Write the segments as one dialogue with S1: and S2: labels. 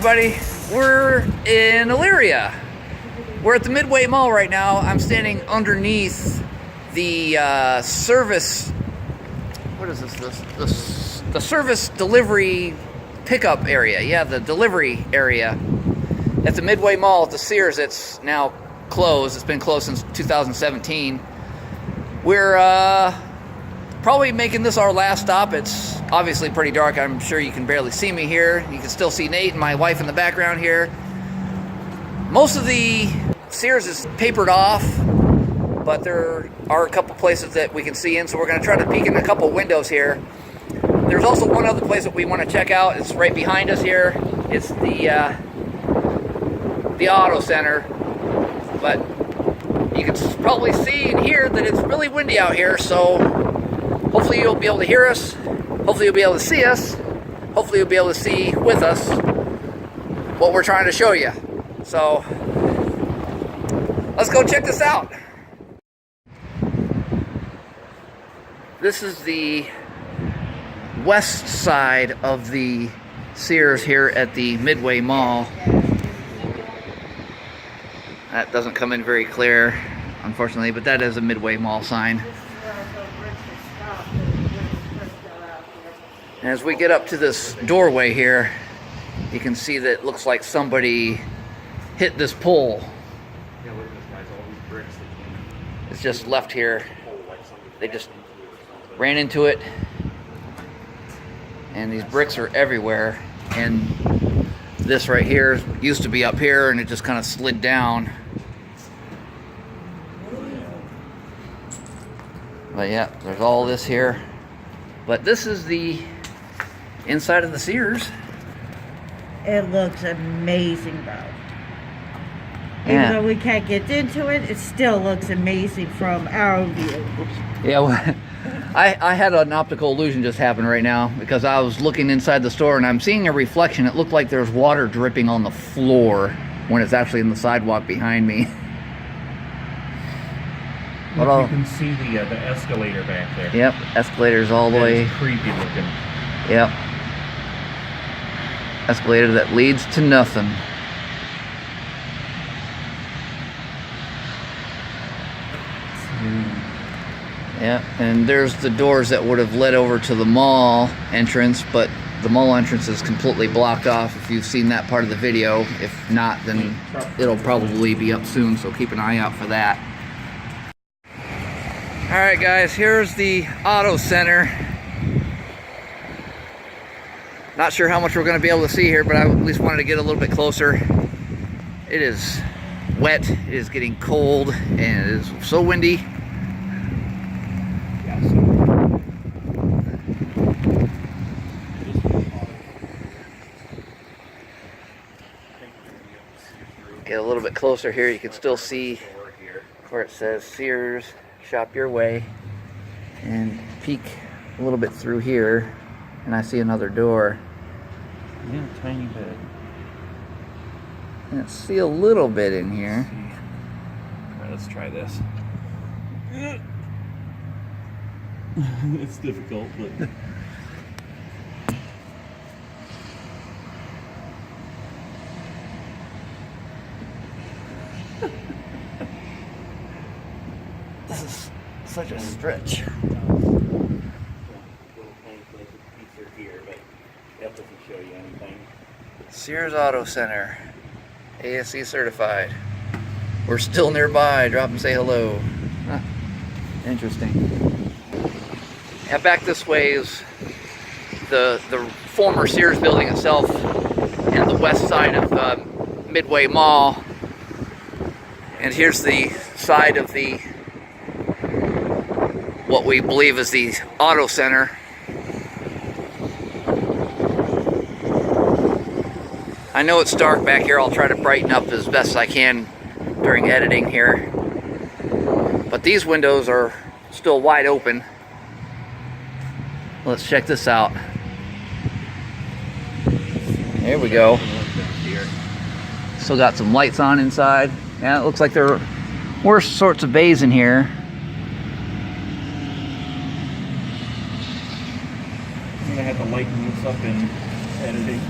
S1: everybody. We're in Elyria. We're at the Midway Mall right now. I'm standing underneath the service. What is this? The service delivery pickup area. Yeah, the delivery area at the Midway Mall at the Sears. It's now closed. It's been closed since 2017. We're probably making this our last stop. It's obviously pretty dark. I'm sure you can barely see me here. You can still see Nate and my wife in the background here. Most of the Sears is papered off, but there are a couple places that we can see in, so we're going to try to peek in a couple windows here. There's also one other place that we want to check out. It's right behind us here. It's the auto center, but you can probably see and hear that it's really windy out here, so hopefully you'll be able to hear us. Hopefully you'll be able to see us. Hopefully you'll be able to see with us what we're trying to show you. So let's go check this out. This is the west side of the Sears here at the Midway Mall. That doesn't come in very clear, unfortunately, but that is a Midway Mall sign. And as we get up to this doorway here, you can see that it looks like somebody hit this pole.
S2: Yeah, look at this, guys, all these bricks.
S1: It's just left here. They just ran into it. And these bricks are everywhere. And this right here used to be up here, and it just kind of slid down. But yeah, there's all this here. But this is the inside of the Sears.
S3: It looks amazing, though.
S1: Yeah.
S3: Even though we can't get into it, it still looks amazing from our view.
S1: Yeah, well, I had an optical illusion just happen right now because I was looking inside the store and I'm seeing a reflection. It looked like there's water dripping on the floor when it's actually in the sidewalk behind me.
S2: Look, you can see the escalator back there.
S1: Yep, escalators all the way.
S2: It's creepy looking.
S1: Yep. Escalator that leads to nothing. Yeah, and there's the doors that would have led over to the mall entrance, but the mall entrance is completely blocked off if you've seen that part of the video. If not, then it'll probably be up soon, so keep an eye out for that. Alright guys, here's the auto center. Not sure how much we're going to be able to see here, but I at least wanted to get a little bit closer. It is wet, it is getting cold, and it is so windy. Get a little bit closer here, you can still see where it says Sears, shop your way, and peek a little bit through here, and I see another door.
S2: Yeah, a tiny bit.
S1: And I see a little bit in here.
S2: Alright, let's try this. It's difficult, but...
S1: This is such a stretch. Sears Auto Center, ASC certified. We're still nearby. Drop and say hello. Huh. Interesting. Yeah, back this way is the former Sears building itself, and the west side of Midway Mall. And here's the side of the what we believe is the auto center. I know it's dark back here. I'll try to brighten up as best I can during editing here. But these windows are still wide open. Let's check this out. There we go. Still got some lights on inside. Yeah, it looks like there were sorts of bays in here.
S2: I'm gonna have to lighten this up in editing.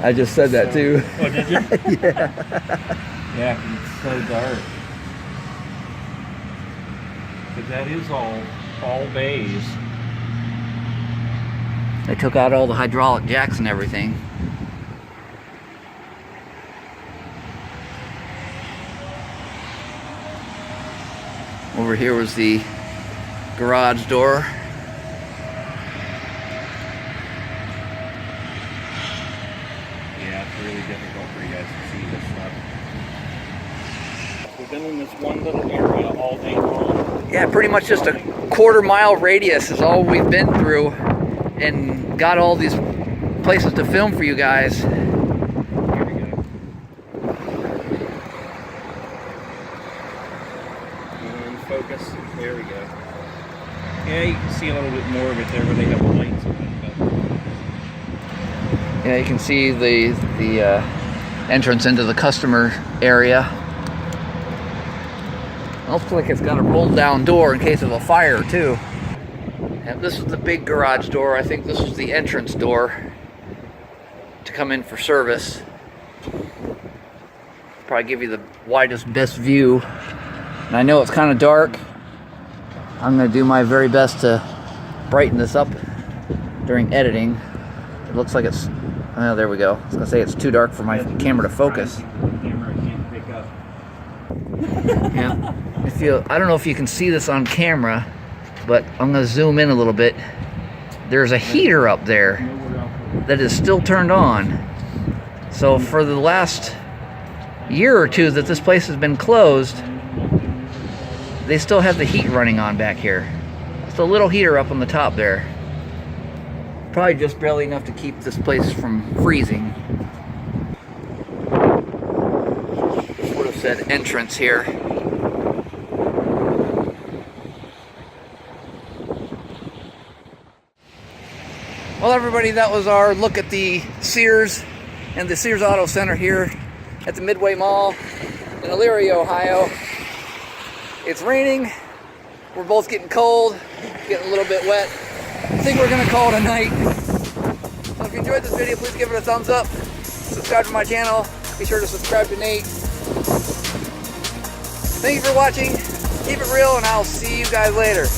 S1: I just said that too.
S2: Oh, did you?
S1: Yeah.
S2: Yeah, 'cause it's so dark. But that is all bays.
S1: They took out all the hydraulic jacks and everything. Over here was the garage door.
S2: Yeah, it's really difficult for you guys to see this stuff. We've been in this one little area all day long.
S1: Yeah, pretty much just a quarter-mile radius is all we've been through, and got all these places to film for you guys.
S2: Here we go. And focus. There we go. Yeah, you can see a little bit more of it there where they have the lights on it.
S1: Yeah, you can see the entrance into the customer area. Looks like it's got a rolled down door in case of a fire too. And this is the big garage door. I think this is the entrance door to come in for service. Probably give you the widest, best view. And I know it's kind of dark. I'm going to do my very best to brighten this up during editing. It looks like it's, oh, there we go. I was going to say it's too dark for my camera to focus.
S2: Camera can't pick up.
S1: Yeah. I don't know if you can see this on camera, but I'm going to zoom in a little bit. There's a heater up there that is still turned on. So for the last year or two that this place has been closed, they still have the heat running on back here. It's a little heater up on the top there. Probably just barely enough to keep this place from freezing. This would have said entrance here. Well, everybody, that was our look at the Sears and the Sears Auto Center here at the Midway Mall in Elyria, Ohio. It's raining. We're both getting cold, getting a little bit wet. I think we're gonna call it a night. So if you enjoyed this video, please give it a thumbs up. Subscribe to my channel. Be sure to subscribe to Nate. Thank you for watching. Keep it real, and I'll see you guys later.